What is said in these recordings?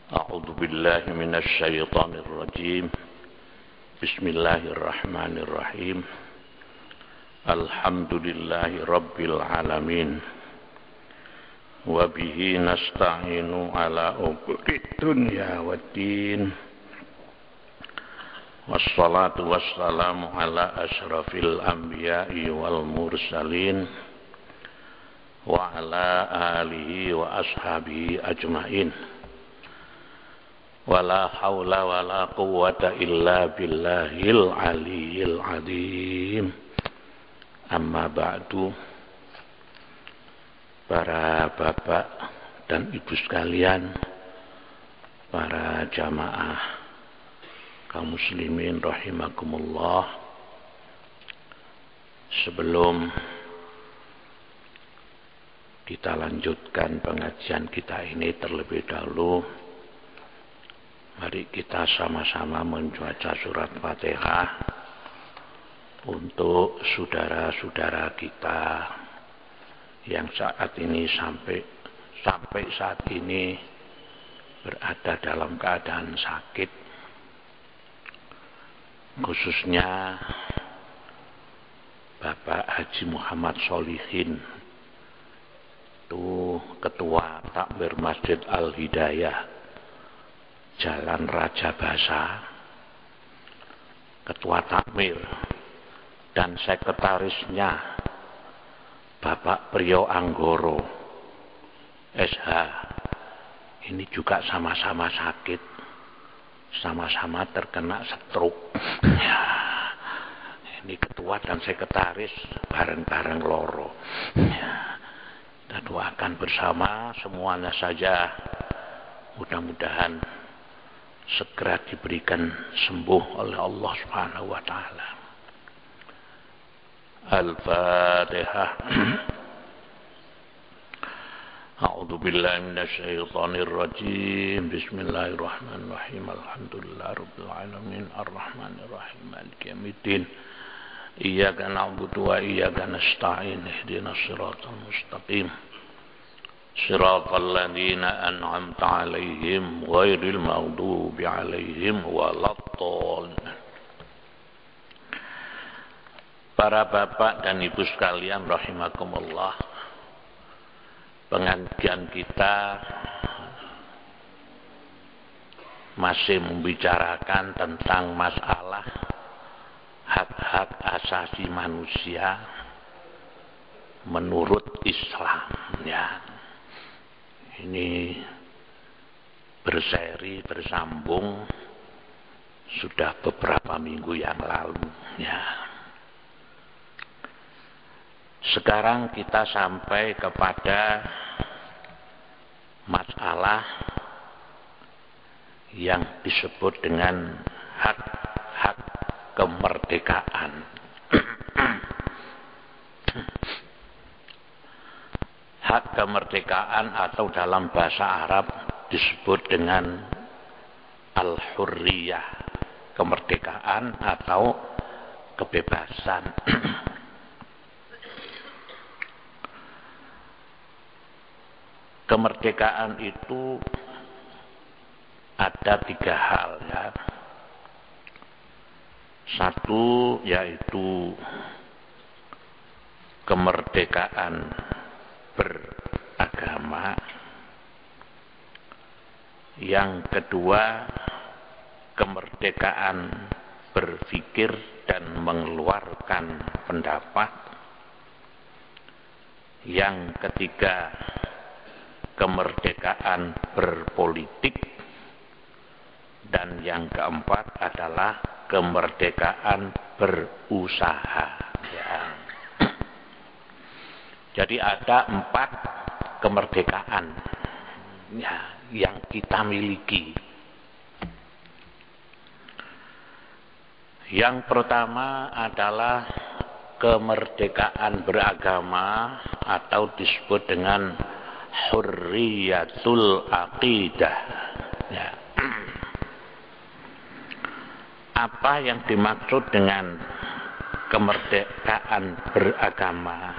أعوذ بالله من الشيطان الرجيم. بسم الله الرحمن الرحيم. الحمد لله رب العالمين. وبه نستعين على أمور الدنيا والدين. والصلاة والسلام على أشرف الأنبياء والمرسلين وعلى آله وأصحابه أجمعين. Wala haula wala quwwata illa billahil aliyyil azim. Amma ba'du. Para bapak dan ibu sekalian, para jamaah kaum muslimin rahimakumullah. Sebelum kita lanjutkan pengajian kita ini, terlebih dahulu mari kita sama-sama membaca surat Fatihah untuk saudara-saudara kita yang saat ini sampai saat ini berada dalam keadaan sakit, khususnya Bapak Haji Muhammad Solihin, itu Ketua Takmir Masjid Al-Hidayah Jalan Raja Basa, Ketua Takmir, dan sekretarisnya Bapak Priyo Anggoro SH. Ini juga sama-sama sakit, sama-sama terkena stroke. Ya, ini ketua dan sekretaris bareng-bareng loro. Ya, kita doakan bersama semuanya saja, mudah-mudahan segera diberikan sembuh oleh Allah Subhanahu wa taala. Al-Fatihah. A'udzu billahi minasy syaithanir rajim. Bismillahirrahmanirrahim. Alhamdulillahirabbil alamin arrahmanir rahim maliki yaumiddin. Iyyaka na'budu wa iyyaka nasta'in. Ihdinas siratal mustaqim. Siratal ladzina an'amta 'alaihim ghairil maghdubi 'alaihim waladdallin. Para bapak dan ibu sekalian rahimakumullah, pengajian kita masih membicarakan tentang masalah hak-hak asasi manusia menurut Islam, ya. Ini bersambung sudah beberapa minggu yang lalu, ya. Sekarang kita sampai kepada masalah yang disebut dengan hak-hak kemerdekaan. Hak kemerdekaan atau dalam bahasa Arab disebut dengan al-hurriyah, kemerdekaan atau kebebasan. Kemerdekaan itu ada 3 hal, ya. Satu yaitu kemerdekaan beragama. Yang kedua, kemerdekaan berpikir dan mengeluarkan pendapat. Yang ketiga, kemerdekaan berpolitik. Dan yang keempat adalah kemerdekaan berusaha, ya. Jadi ada 4 kemerdekaan, ya, yang kita miliki. Yang pertama adalah kemerdekaan beragama atau disebut dengan hurriyatul aqidah, ya. Apa yang dimaksud dengan kemerdekaan beragama?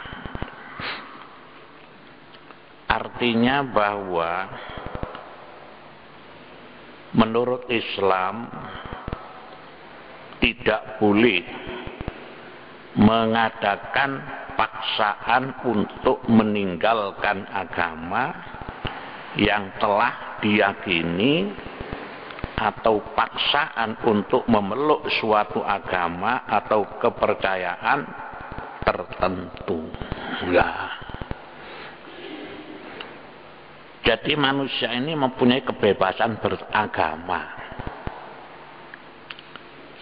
Artinya bahwa menurut Islam tidak boleh mengadakan paksaan untuk meninggalkan agama yang telah diyakini atau paksaan untuk memeluk suatu agama atau kepercayaan tertentu. Ya. Jadi manusia ini mempunyai kebebasan beragama.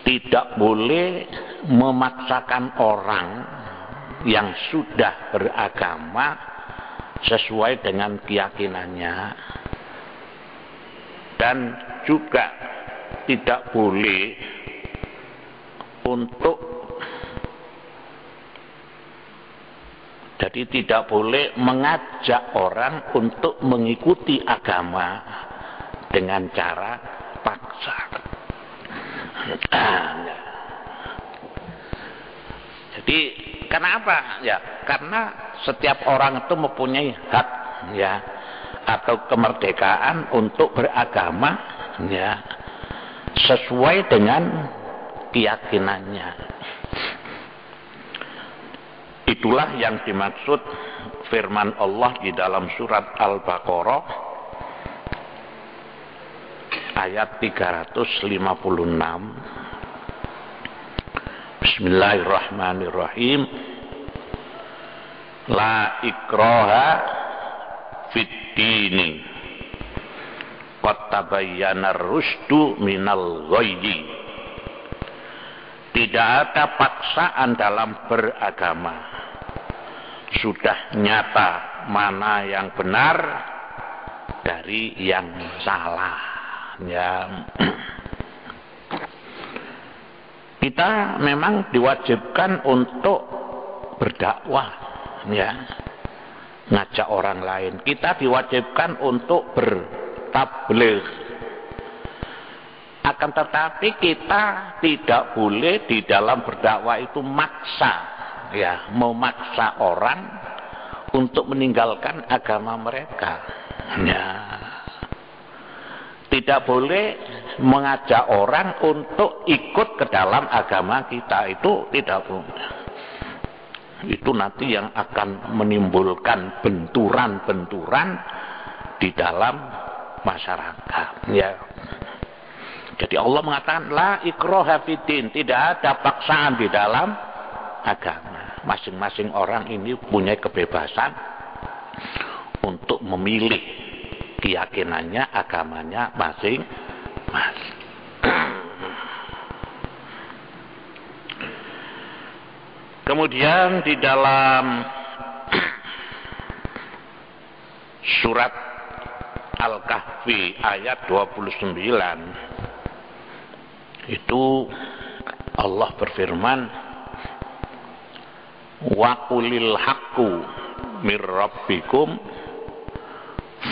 Tidak boleh memaksakan orang yang sudah beragama sesuai dengan keyakinannya, dan juga tidak boleh tidak boleh mengajak orang untuk mengikuti agama dengan cara paksa. Jadi kenapa? Ya, karena setiap orang itu mempunyai hak, ya, atau kemerdekaan untuk beragama, ya, sesuai dengan keyakinannya. Itulah yang dimaksud firman Allah di dalam surat Al-Baqarah ayat 356. Bismillahirrahmanirrahim. La ikraha fid dini qad tabayyana ar-rusydu minal ghayyi. Tidak ada paksaan dalam beragama. Sudah nyata mana yang benar dari yang salah. Ya. Kita memang diwajibkan untuk berdakwah, ya, ngajak orang lain. Kita diwajibkan untuk bertabligh. Akan tetapi kita tidak boleh di dalam berdakwah itu maksa, ya, memaksa orang untuk meninggalkan agama mereka. Ya. Tidak boleh mengajak orang untuk ikut ke dalam agama kita, itu tidak boleh. Itu nanti yang akan menimbulkan benturan-benturan di dalam masyarakat. Ya. Jadi Allah mengatakan la ikraha fiddin, tidak ada paksaan di dalam agama. Masing-masing orang ini punya kebebasan untuk memilih keyakinannya, agamanya masing-masing. Kemudian di dalam surat Al-Kahfi ayat 29 itu Allah berfirman, wa qulil haqqu mir rabbikum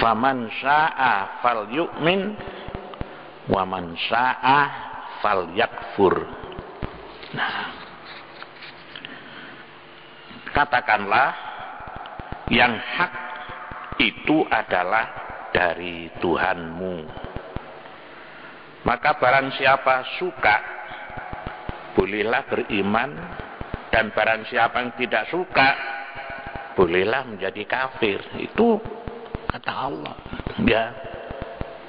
faman syaa'a falyu'min wa man syaa'a falyakfur. Nah, katakanlah yang hak itu adalah dari Tuhanmu. Maka barang siapa suka, bolehlah beriman, dan barang siapa yang tidak suka, bolehlah menjadi kafir. Itu kata Allah. Ya,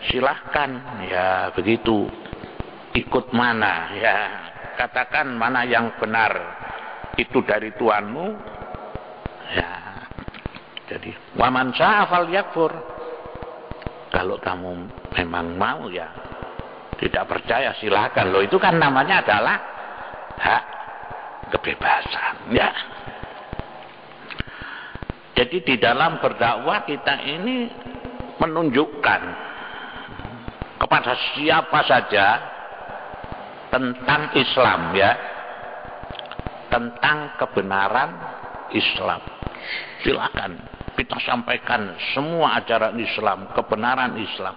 silahkan, ya, begitu. Ikut mana, ya, katakan mana yang benar itu dari Tuhanmu. Ya, jadi waman syaa'a falyakfur. Kalau kamu memang mau, ya, tidak percaya, silakan. Loh, itu kan namanya adalah hak kebebasan, ya. Jadi di dalam berdakwah kita ini menunjukkan kepada siapa saja tentang Islam, ya, tentang kebenaran Islam. Silakan kita sampaikan semua ajaran Islam, kebenaran Islam.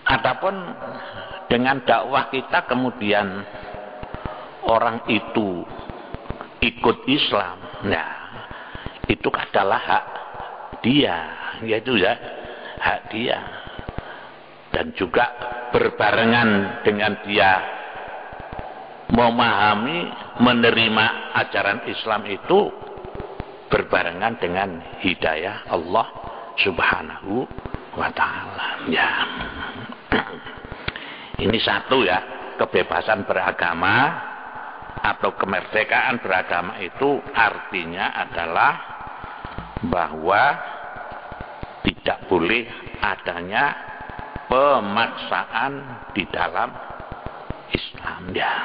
Adapun dengan dakwah kita kemudian orang itu ikut Islam, nah, itu adalah hak dia, yaitu, ya, hak dia. Dan juga berbarengan dengan dia memahami, menerima ajaran Islam itu berbarengan dengan hidayah Allah Subhanahu wa ta'ala. Ya. Ini satu ya, kebebasan beragama atau kemerdekaan beragama itu artinya adalah bahwa tidak boleh adanya pemaksaan di dalam Islam ya.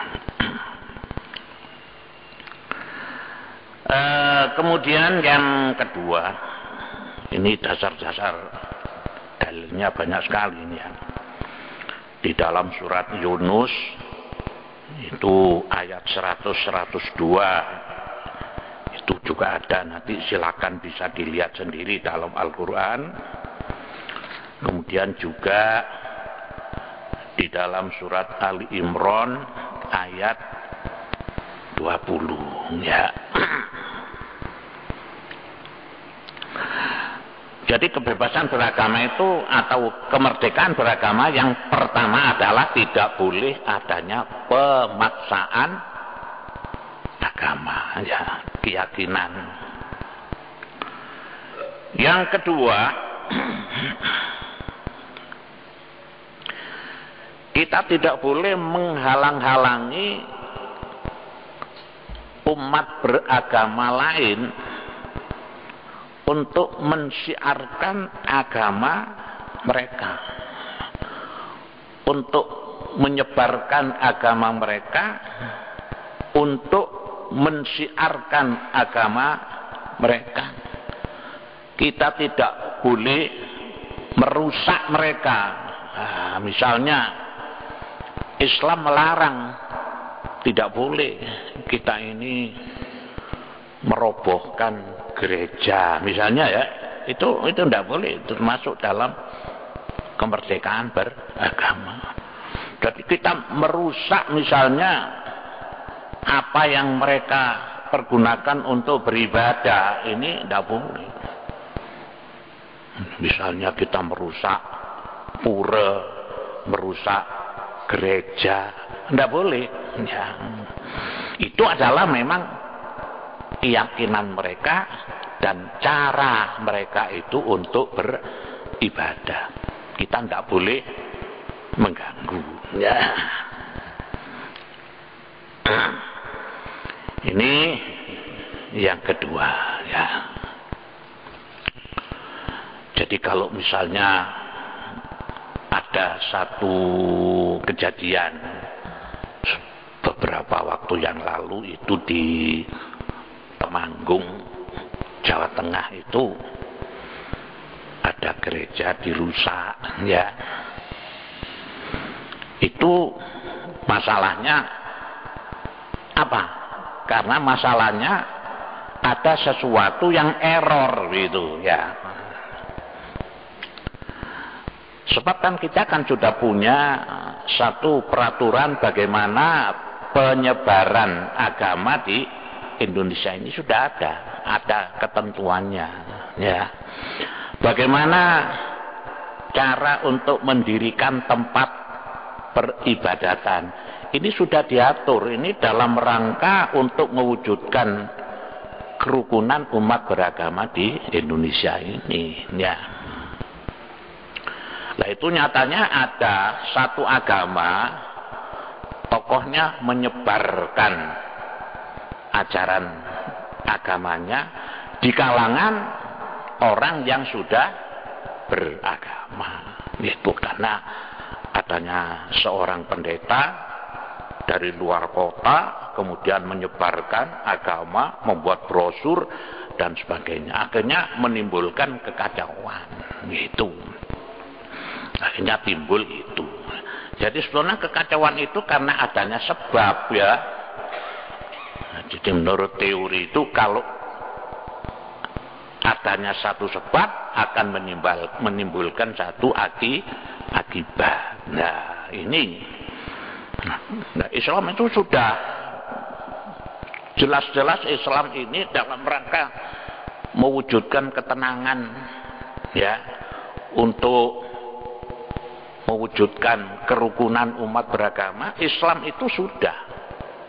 Kemudian yang kedua, ini dasar-dasar dalilnya banyak sekali ini ya. Di dalam surat Yunus itu ayat 100-102 itu juga ada, nanti silakan bisa dilihat sendiri dalam Al-Quran. Kemudian juga di dalam surat Ali Imran ayat 20 ya. Jadi kebebasan beragama itu atau kemerdekaan beragama yang pertama adalah tidak boleh adanya pemaksaan agama ya, keyakinan. Yang kedua, kita tidak boleh menghalang-halangi umat beragama lain untuk mensiarkan agama mereka, untuk menyebarkan agama mereka, untuk mensiarkan agama mereka. Kita tidak boleh merusak mereka. Nah, misalnya Islam melarang, tidak boleh kita ini merobohkan gereja misalnya ya, itu tidak boleh, itu termasuk dalam kemerdekaan beragama. Jadi kita merusak misalnya apa yang mereka pergunakan untuk beribadah, ini tidak boleh. Misalnya kita merusak pura, merusak gereja, tidak boleh ya. Itu adalah memang keyakinan mereka dan cara mereka itu untuk beribadah. Kita tidak boleh mengganggu ya. Ini yang kedua ya. Jadi kalau misalnya ada satu kejadian beberapa waktu yang lalu itu di Temanggung, Jawa Tengah itu ada gereja dirusak ya. Itu masalahnya apa? Karena masalahnya ada sesuatu yang error gitu ya. Sebab kan kita kan sudah punya satu peraturan bagaimana penyebaran agama di Indonesia ini, sudah ada ketentuannya ya. Bagaimana cara untuk mendirikan tempat peribadatan, ini sudah diatur, ini dalam rangka untuk mewujudkan kerukunan umat beragama di Indonesia ini ya. Nah itu nyatanya ada satu agama, tokohnya menyebarkan ajaran agamanya di kalangan orang yang sudah beragama. Itu karena adanya seorang pendeta dari luar kota kemudian menyebarkan agama, membuat brosur dan sebagainya, akhirnya menimbulkan kekacauan gitu. Akhirnya timbul itu. Jadi sebenarnya kekacauan itu karena adanya sebab ya. Jadi menurut teori itu kalau adanya satu sebab akan menimbulkan satu akibat. Nah ini, nah, Islam itu sudah jelas-jelas Islam ini dalam rangka mewujudkan ketenangan ya, untuk mewujudkan kerukunan umat beragama, Islam itu sudah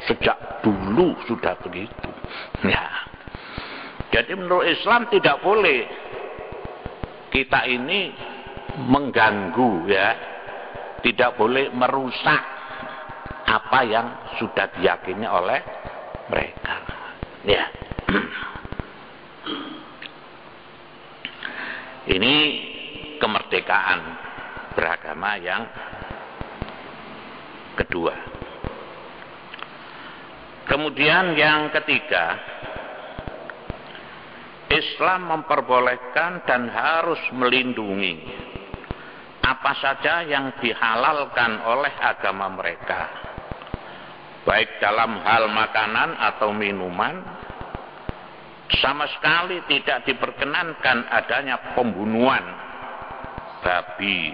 sejak dulu sudah begitu. Ya. Jadi menurut Islam tidak boleh kita ini mengganggu, ya, tidak boleh merusak apa yang sudah diyakini oleh mereka. Ya. Ini kemerdekaan beragama yang kedua. Kemudian yang ketiga, Islam memperbolehkan dan harus melindungi apa saja yang dihalalkan oleh agama mereka, baik dalam hal makanan atau minuman. Sama sekali tidak diperkenankan adanya pembunuhan babi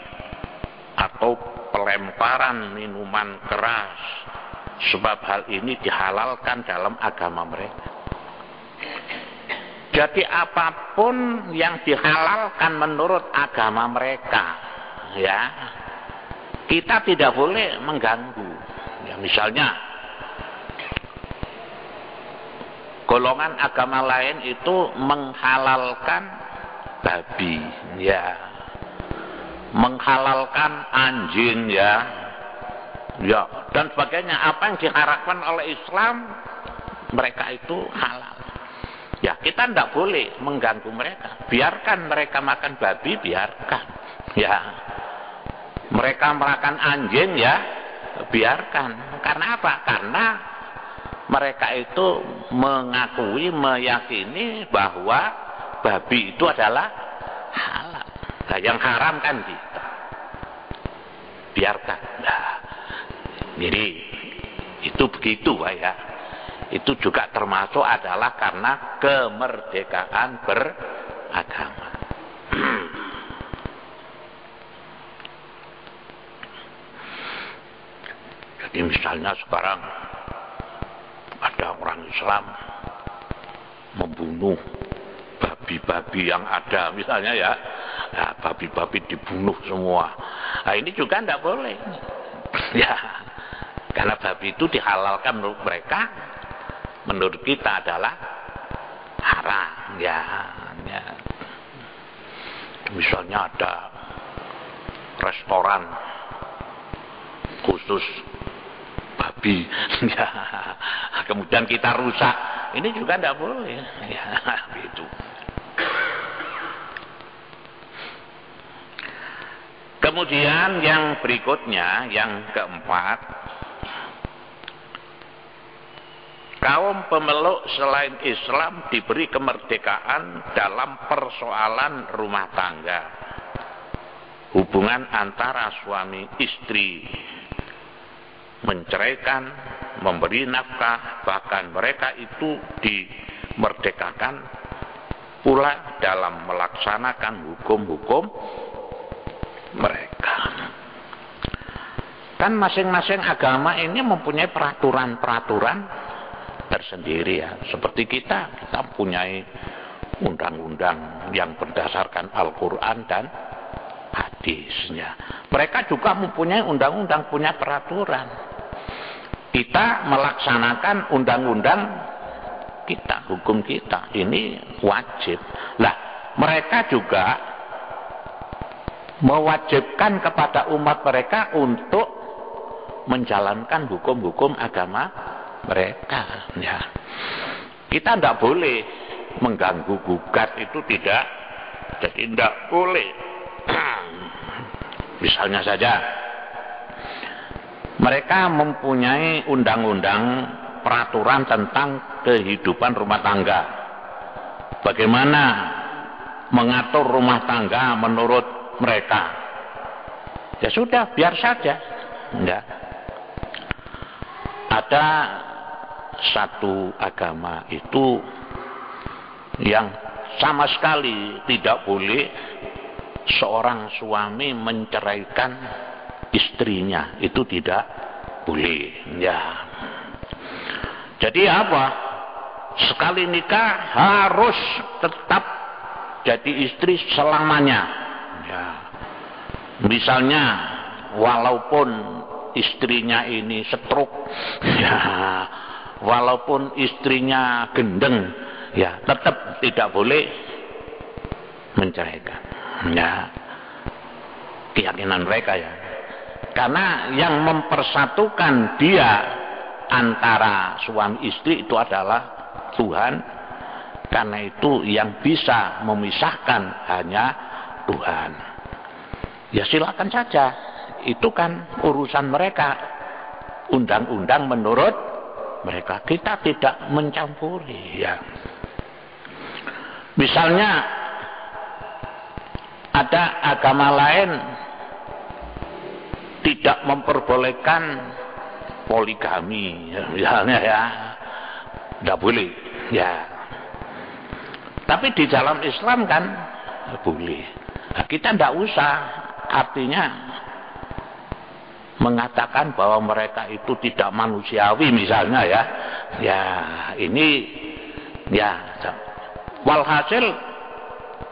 atau pelemparan minuman keras, sebab hal ini dihalalkan dalam agama mereka. Jadi apapun yang dihalalkan menurut agama mereka, ya, kita tidak boleh mengganggu. Ya, misalnya golongan agama lain itu menghalalkan babi, ya, menghalalkan anjing, ya, dan sebagainya. Apa yang diharapkan oleh Islam, mereka itu halal. Ya, kita tidak boleh mengganggu mereka. Biarkan mereka makan babi, biarkan. Ya, mereka makan anjing, ya, biarkan. Karena apa? Karena mereka itu mengakui, meyakini bahwa babi itu adalah halal. Nah, yang haram kan kita. Biarkan. Nah, jadi itu begitu, ya. Itu juga termasuk adalah karena kemerdekaan beragama. Jadi misalnya sekarang ada orang Islam membunuh babi-babi yang ada, misalnya, ya, babi-babi dibunuh semua. Nah, ini juga tidak boleh. Ya, karena babi itu dihalalkan menurut mereka, menurut kita adalah haram, ya. Misalnya ada restoran khusus babi, ya, kemudian kita rusak, ini juga tidak boleh, ya, gitu. Kemudian yang berikutnya, yang keempat, kaum pemeluk selain Islam diberi kemerdekaan dalam persoalan rumah tangga, hubungan antara suami istri, menceraikan, memberi nafkah, bahkan mereka itu dimerdekakan pula dalam melaksanakan hukum-hukum mereka. Kan masing-masing agama ini mempunyai peraturan-peraturan tersendiri, ya. Seperti kita mempunyai undang-undang yang berdasarkan Al-Quran dan hadisnya. Mereka juga mempunyai undang-undang, punya peraturan. Kita melaksanakan undang-undang kita, hukum kita, ini wajib. Lah, mereka juga mewajibkan kepada umat mereka untuk menjalankan hukum-hukum agama mereka, ya. Kita tidak boleh mengganggu gugat, itu tidak. Jadi tidak boleh. Misalnya saja mereka mempunyai undang-undang, peraturan tentang kehidupan rumah tangga, bagaimana mengatur rumah tangga menurut mereka. Ya sudah, biar saja, ya. Ada satu agama itu yang sama sekali tidak boleh seorang suami menceraikan istrinya, itu tidak boleh, ya. Jadi apa? Sekali nikah harus tetap jadi istri selamanya, ya. Misalnya walaupun istrinya ini stroke, ya, walaupun istrinya gendeng, ya tetap tidak boleh menceraikan. Ya, keyakinan mereka ya. Karena yang mempersatukan dia antara suami istri itu adalah Tuhan. Karena itu yang bisa memisahkan hanya Tuhan. Ya silakan saja. Itu kan urusan mereka. Undang-undang menurut mereka. Kita tidak mencampuri ya. Misalnya ada agama lain tidak memperbolehkan poligami, misalnya ya, tidak boleh, ya. Tapi di dalam Islam kan boleh. Nah, kita tidak usah, artinya mengatakan bahwa mereka itu tidak manusiawi, misalnya ya. Ya ini, ya. Walhasil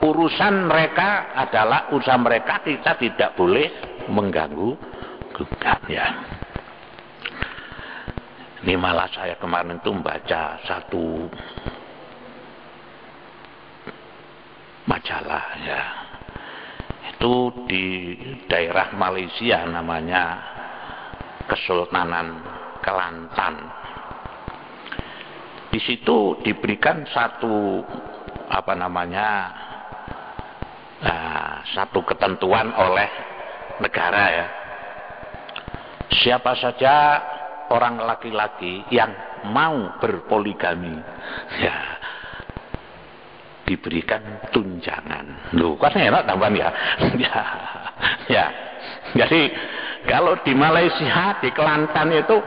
urusan mereka adalah urusan mereka, kita tidak boleh mengganggu gugat ya. Ini malah saya kemarin itu membaca satu majalah ya. Itu di daerah Malaysia namanya Kesultanan Kelantan. Di situ diberikan satu satu ketentuan oleh negara ya. Siapa saja orang laki-laki yang mau berpoligami ya diberikan tunjangan. Loh, kan enak tambahan ya. Ya. Jadi kalau di Malaysia, di Kelantan itu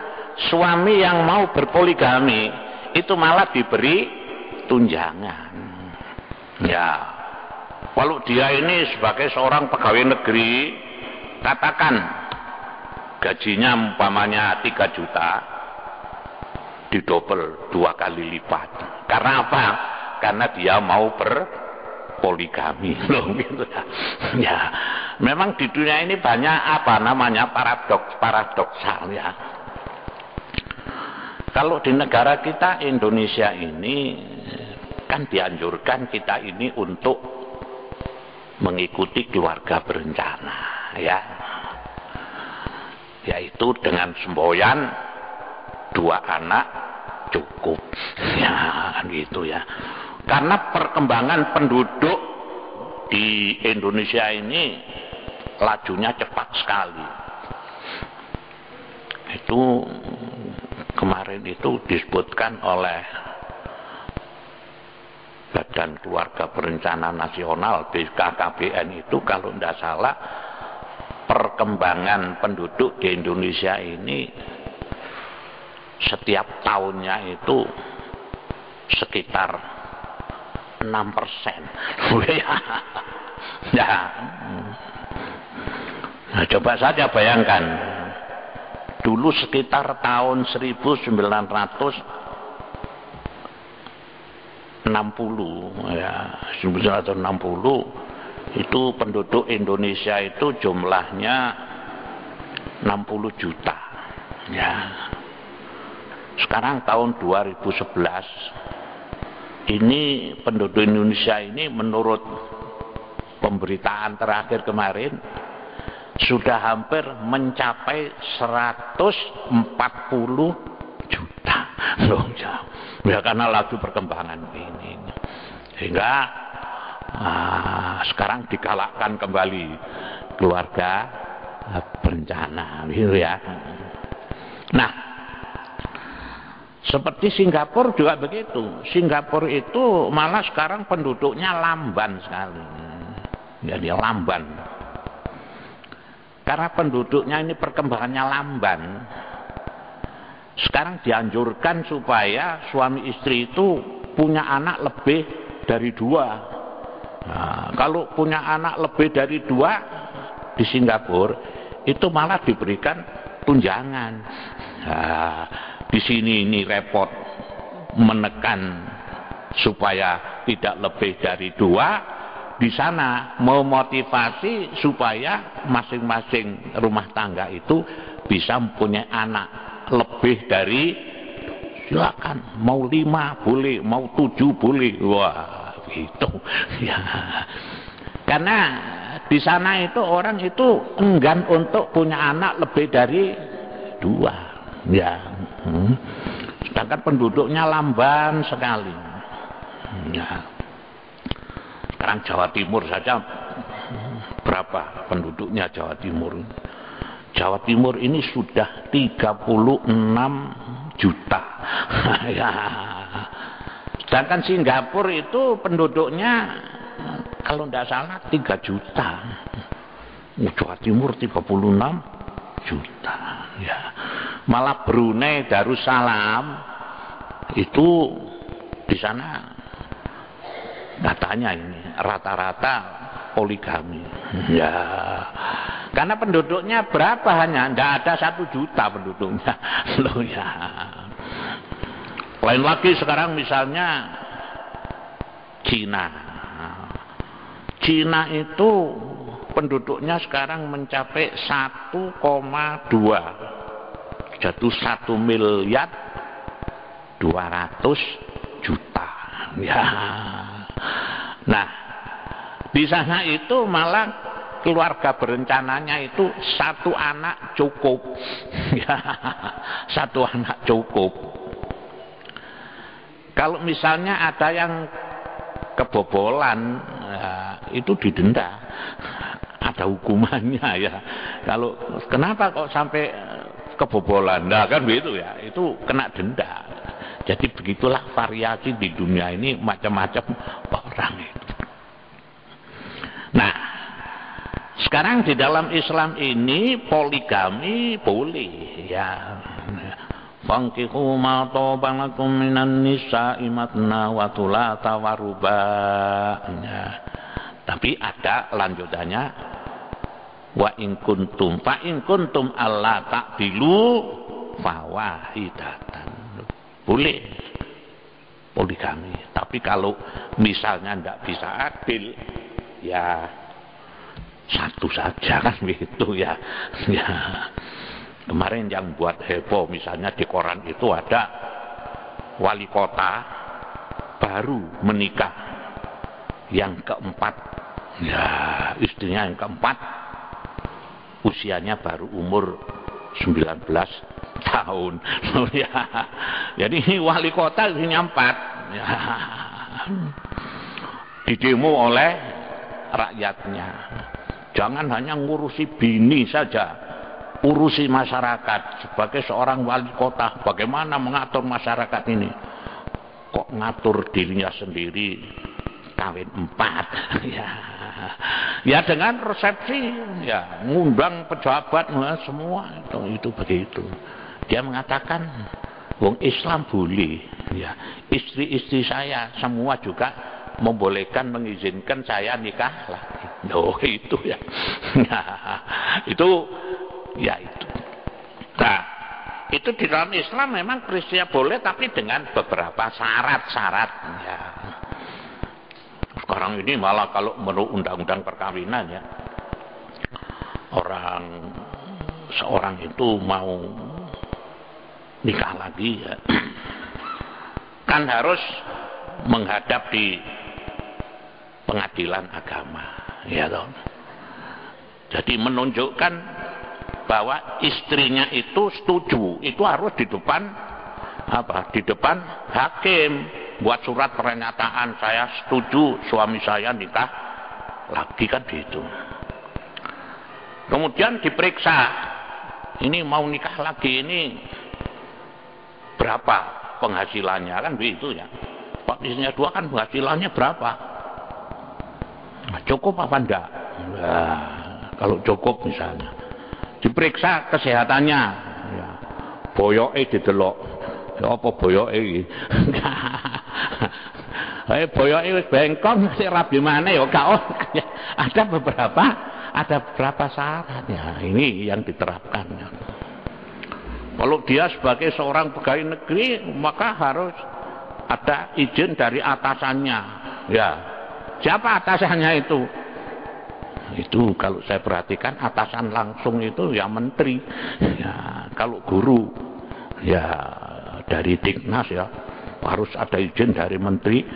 suami yang mau berpoligami itu malah diberi tunjangan. Ya. Kalau dia ini sebagai seorang pegawai negeri, katakan gajinya umpamanya 3 juta, didobel 2 kali lipat. Karena apa? Karena dia mau berpoligami. Loh, gitu ya. Ya, memang di dunia ini banyak paradoksal ya. Kalau di negara kita Indonesia ini kan dianjurkan kita ini untuk mengikuti keluarga berencana ya. Yaitu dengan semboyan 2 anak cukup ya, gitu ya. Karena perkembangan penduduk di Indonesia ini lajunya cepat sekali. Itu kemarin itu disebutkan oleh Badan Keluarga Berencana Nasional BKKBN itu kalau tidak salah perkembangan penduduk di Indonesia ini setiap tahunnya itu sekitar 6%. Ya. Nah, coba saja bayangkan dulu sekitar tahun 1960 ya, 1960 itu penduduk Indonesia itu jumlahnya 60 juta ya. Sekarang tahun 2011 ini penduduk Indonesia ini menurut pemberitaan terakhir kemarin sudah hampir mencapai 140 juta. Loh, ya karena laju perkembangan ini. Sehingga sekarang digalakkan kembali keluarga berencana gitu ya. Nah, seperti Singapura juga begitu. Singapura itu malah sekarang penduduknya lamban sekali. Jadi lamban. Karena penduduknya ini perkembangannya lamban. Sekarang dianjurkan supaya suami istri itu punya anak lebih dari 2. Nah, kalau punya anak lebih dari 2 di Singapura itu malah diberikan tunjangan. Nah, di sini ini repot menekan supaya tidak lebih dari 2. di sana memotivasi supaya masing-masing rumah tangga itu bisa mempunyai anak lebih dari, silakan, mau 5 boleh, mau 7 boleh, wah gitu ya. Karena di sana itu orang itu enggan untuk punya anak lebih dari 2 ya. Sedangkan penduduknya lamban sekali ya. Sekarang Jawa Timur saja berapa penduduknya Jawa Timur? Jawa Timur ini sudah 36 juta ya. Sedangkan Singapura itu penduduknya kalau tidak salah 3 juta. Jawa Timur 36 juta ya. Malah Brunei Darussalam itu di sana katanya ini rata-rata poligami ya. Karena penduduknya berapa, hanya tidak ada 1 juta penduduknya loh ya. Lain lagi sekarang misalnya Cina itu penduduknya sekarang mencapai 1,2, jatuh 1 miliar 200 juta ya. Nah di sana itu malah keluarga berencananya itu 1 anak cukup ya. 1 anak cukup. Kalau misalnya ada yang kebobolan ya, itu didenda, ada hukumannya ya. Kalau kenapa kok sampai kebobolan, nah kan begitu ya, itu kena denda. Jadi begitulah variasi di dunia ini, macam-macam orang itu. Nah sekarang di dalam Islam ini poligami boleh ya. Fankihu ma taba lakum minan nisa'i matna wa thulatha wa ruba'. Tapi ada lanjutannya, wa in kuntum fa in kuntum alla ta'dilu fawahidatan. Boleh poligami, tapi kalau misalnya tidak bisa adil ya 1 saja kan begitu ya. Ya. Kemarin yang buat heboh misalnya di koran itu ada wali kota baru menikah yang keempat ya, istrinya yang keempat usianya baru umur 19 tahun ya. Jadi wali kota istrinya 4 ya. Didemo oleh rakyatnya, jangan hanya ngurusi bini saja, urusi masyarakat. Sebagai seorang wali kota, bagaimana mengatur masyarakat ini? Kok ngatur dirinya sendiri kawin 4 ya. Ya dengan resepsi ya, ngundang pejabat semua itu begitu. Dia mengatakan wong Islam boleh ya, istri-istri saya semua juga membolehkan, mengizinkan saya nikah lagi. Loh itu ya. Itu ya itu. Nah, itu di dalam Islam memang peristiwa boleh, tapi dengan beberapa syarat-syarat ya. Sekarang ini malah kalau menurut undang-undang perkawinan ya, seorang itu mau nikah lagi ya, kan harus menghadap di pengadilan agama ya toh. Jadi menunjukkan bahwa istrinya itu setuju, itu harus di depan apa? Di depan hakim, buat surat pernyataan saya setuju suami saya nikah lagi kan gitu. Kemudian diperiksa, ini mau nikah lagi ini berapa penghasilannya kan begitu ya. Pak istrinya 2 kan penghasilannya berapa? Nah, cukup apa enggak? Nah, kalau cukup misalnya diperiksa kesehatannya ya. Boyoke didelok ya, apa boyoke iki boyoke wis bengkong sik rabi maneh ya gak ada beberapa syarat ya, ini yang diterapkan ya. Kalau dia sebagai seorang pegawai negeri maka harus ada izin dari atasannya ya. Siapa atasannya itu? Itu kalau saya perhatikan atasan langsung itu ya menteri. Ya, kalau guru ya dari Dignas ya harus ada izin dari menteri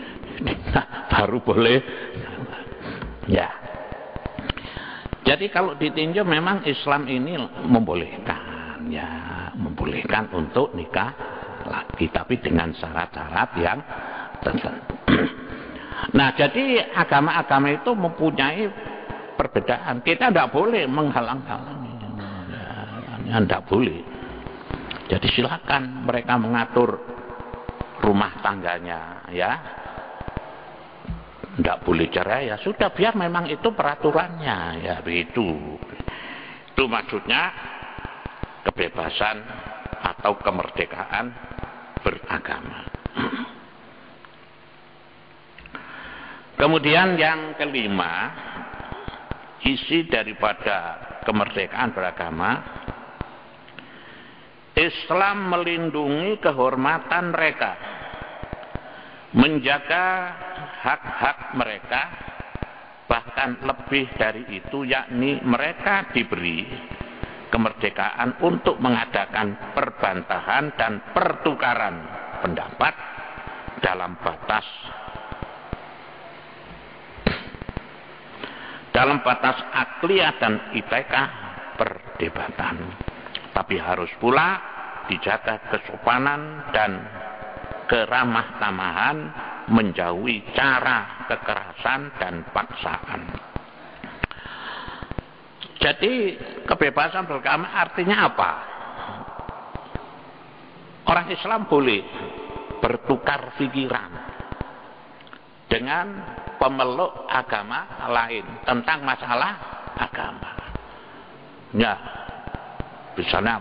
baru boleh. Ya. Jadi kalau ditinjau memang Islam ini membolehkan ya, membolehkan untuk nikah lagi tapi dengan syarat-syarat yang tertentu. Nah, jadi agama-agama itu mempunyai perbedaan. Kita tidak boleh menghalang-halangi. Ya, tidak boleh. Jadi silakan mereka mengatur rumah tangganya, ya. Tidak boleh cerai, ya sudah, biar memang itu peraturannya, ya begitu. Itu maksudnya kebebasan atau kemerdekaan beragama. Kemudian yang kelima, isi daripada kemerdekaan beragama, Islam melindungi kehormatan mereka, menjaga hak-hak mereka, bahkan lebih dari itu, yakni mereka diberi kemerdekaan untuk mengadakan perbantahan dan pertukaran pendapat dalam batas akliyah dan itikah perdebatan. Tapi harus pula dijaga kesopanan dan keramah tamahan, menjauhi cara kekerasan dan paksaan. Jadi kebebasan beragama artinya apa? Orang Islam boleh bertukar pikiran dengan pemeluk agama lain tentang masalah agama. Ya, misalnya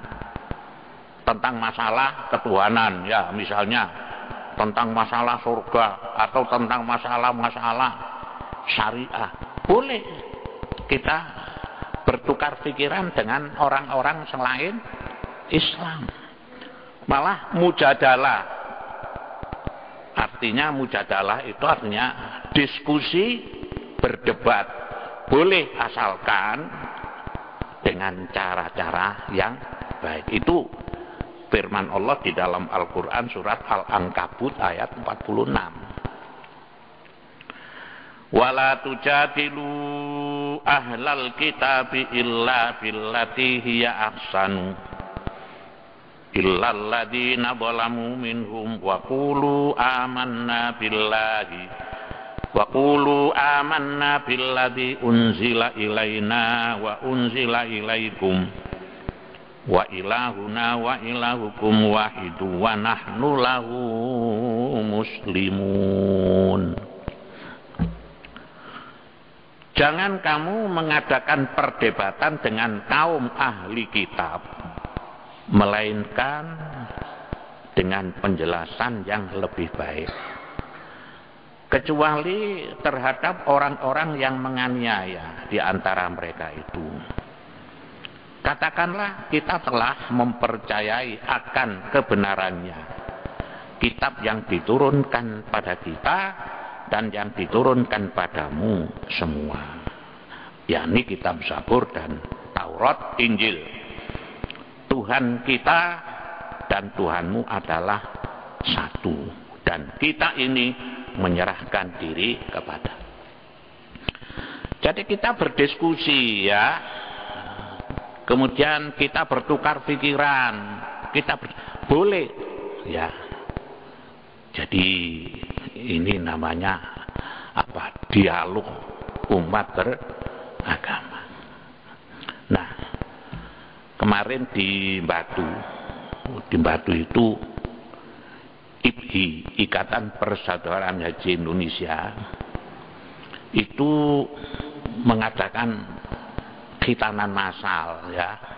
tentang masalah ketuhanan, ya misalnya tentang masalah surga atau tentang masalah-masalah syariah. Boleh kita bertukar pikiran dengan orang-orang selain Islam. Malah mujadalah. Artinya mujadalah itu artinya diskusi, berdebat. Boleh asalkan dengan cara-cara yang baik. Itu firman Allah di dalam Al-Quran surat Al-Ankabut ayat 46. Wala tujadilu ahlal kitabi illa billati hiya ahsanu illal ladzina zalamu minhum wa qulu amanna billadzi unzila ilaina wa unzila ilaikum wa ilahuna wa ilahukum wahidu wa nahnu lahu muslimun. Jangan kamu mengadakan perdebatan dengan kaum ahli kitab, melainkan dengan penjelasan yang lebih baik, kecuali terhadap orang-orang yang menganiaya di antara mereka itu. Katakanlah kita telah mempercayai akan kebenarannya kitab yang diturunkan pada kita dan yang diturunkan padamu semua, yakni kitab Zabur dan Taurat, Injil. Tuhan kita dan Tuhanmu adalah satu, dan kita ini menyerahkan diri kepada. Jadi kita berdiskusi, ya. Kemudian kita bertukar pikiran, boleh, ya. Jadi ini namanya apa? Dialog umat beragama. Nah, kemarin di Batu itu IPHI, Ikatan Persaudaraan Haji Indonesia, itu mengadakan khitanan massal, ya.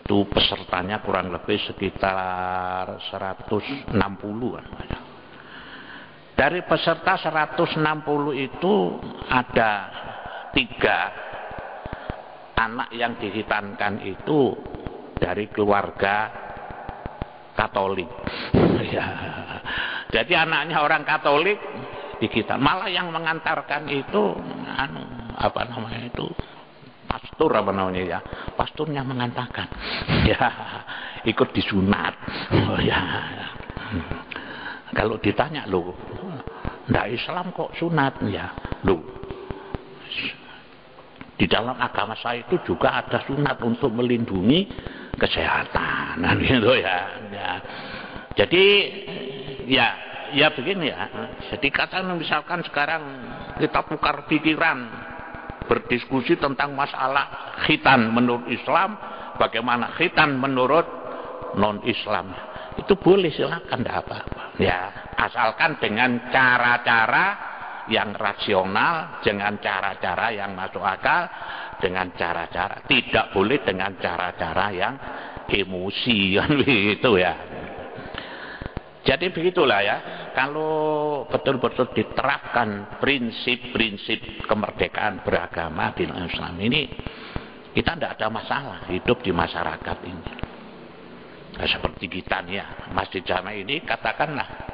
Itu pesertanya kurang lebih sekitar 160-an. Dari peserta 160 itu ada 3 anak yang dihitankan itu dari keluarga Katolik. Ya. Jadi anaknya orang Katolik digital. Malah yang mengantarkan itu apa namanya itu, pastor apa namanya ya, pastornya mengantarkan ya, ikut disunat. Oh ya, kalau ditanya loh, ndak Islam kok sunat ya, loh di dalam agama saya itu juga ada sunat untuk melindungi kesehatan, gitu ya. Jadi ya begini ya. Jadi katakan misalkan sekarang kita tukar pikiran, berdiskusi tentang masalah khitan menurut Islam, bagaimana khitan menurut non-Islam, itu boleh, silakan, tidak apa-apa. Ya, asalkan dengan cara-cara yang rasional, dengan cara-cara yang masuk akal, dengan cara-cara, tidak boleh dengan cara-cara yang emosi, kan begitu ya. Jadi begitulah ya, kalau betul-betul diterapkan prinsip-prinsip kemerdekaan beragama di Islam ini, kita tidak ada masalah hidup di masyarakat ini. Nah, seperti kita nih ya, Masjid Jami ini katakanlah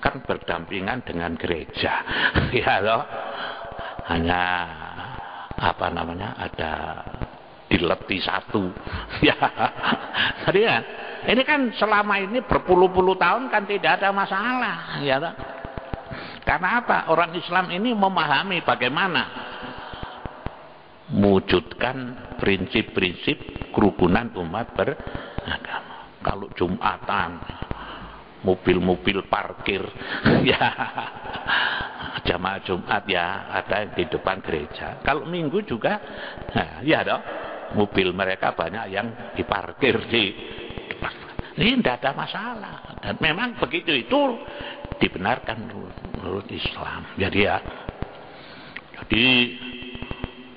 kan berdampingan dengan gereja, ya loh. Hanya apa namanya, ada dileti satu, ya. Tadi kan, ini kan selama ini berpuluh-puluh tahun kan tidak ada masalah, ya loh. Karena apa? Orang Islam ini memahami bagaimana mewujudkan prinsip-prinsip kerukunan umat beragama. Kalau Jumatan, mobil-mobil parkir ya, jamaah Jumat ya ada di depan gereja. Kalau Minggu juga ya dong, mobil mereka banyak yang diparkir di depan. Ini tidak ada masalah, dan memang begitu itu dibenarkan menurut Islam. Jadi ya, jadi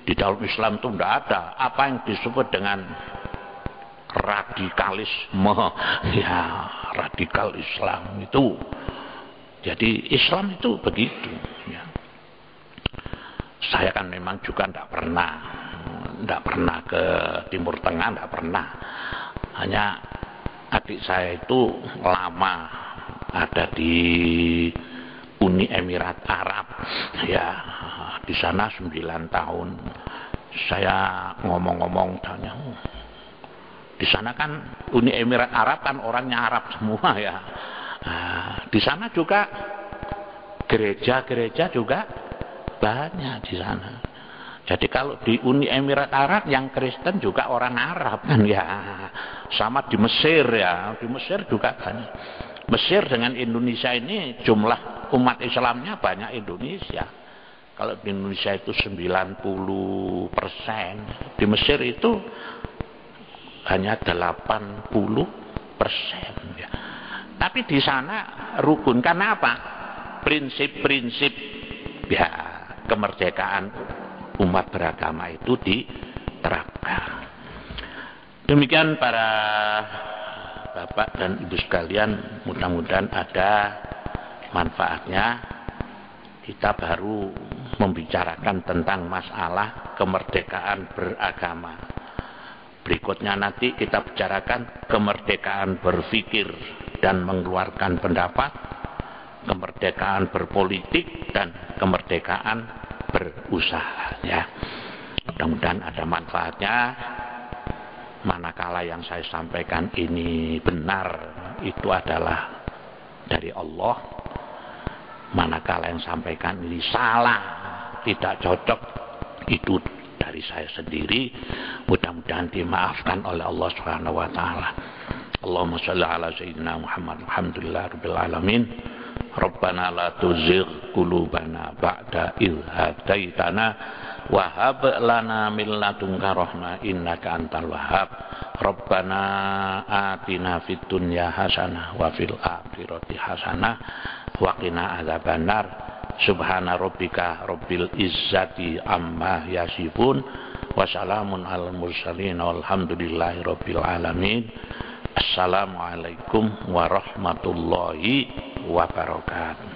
di dalam Islam itu tidak ada apa yang disebut dengan radikalisme, ya, radikal Islam itu. Jadi Islam itu begitu ya. Saya kan memang juga tidak pernah ke Timur Tengah, tidak pernah. Hanya adik saya itu lama ada di Uni Emirat Arab ya, di sana 9 tahun. Saya ngomong-ngomong tanya, di sana kan Uni Emirat Arab kan orangnya Arab semua ya. Nah, di sana juga gereja-gereja juga banyak di sana. Jadi kalau di Uni Emirat Arab yang Kristen juga orang Arab kan ya. Sama di Mesir ya, di Mesir juga banyak. Mesir dengan Indonesia ini jumlah umat Islamnya banyak Indonesia. Kalau di Indonesia itu 90%, di Mesir itu hanya 80% ya. Tapi di sana rukun. Karena apa? Prinsip-prinsip ya kemerdekaan umat beragama itu diterapkan. Demikian para bapak dan ibu sekalian, mudah-mudahan ada manfaatnya. Kita baru membicarakan tentang masalah kemerdekaan beragama. Berikutnya nanti kita bicarakan kemerdekaan berpikir dan mengeluarkan pendapat, kemerdekaan berpolitik, dan kemerdekaan berusaha ya. Mudah-mudahan ada manfaatnya. Manakala yang saya sampaikan ini benar, itu adalah dari Allah. Manakala yang sampaikan ini salah, tidak cocok, itu dari saya sendiri. Mudah-mudahan dimaafkan oleh Allah Subhanahu wa taala. Allahumma shalli ala sayyidina Muhammad. Alhamdulillah rabbil alamin. Rabbana la tuzigh qulubana ba'da idh hadaitana wa hab lana min ladunka rahmah innaka antal wahhab. Rabbana atina fid dunya hasanah wa fil akhirati hasanah wa qina adzabannar. Subhana rabbika rabbil izzati amma yasifun wa salamun alal mursalin walhamdulillahi rabbil alamin. Assalamualaikum warahmatullahi wabarakatuh.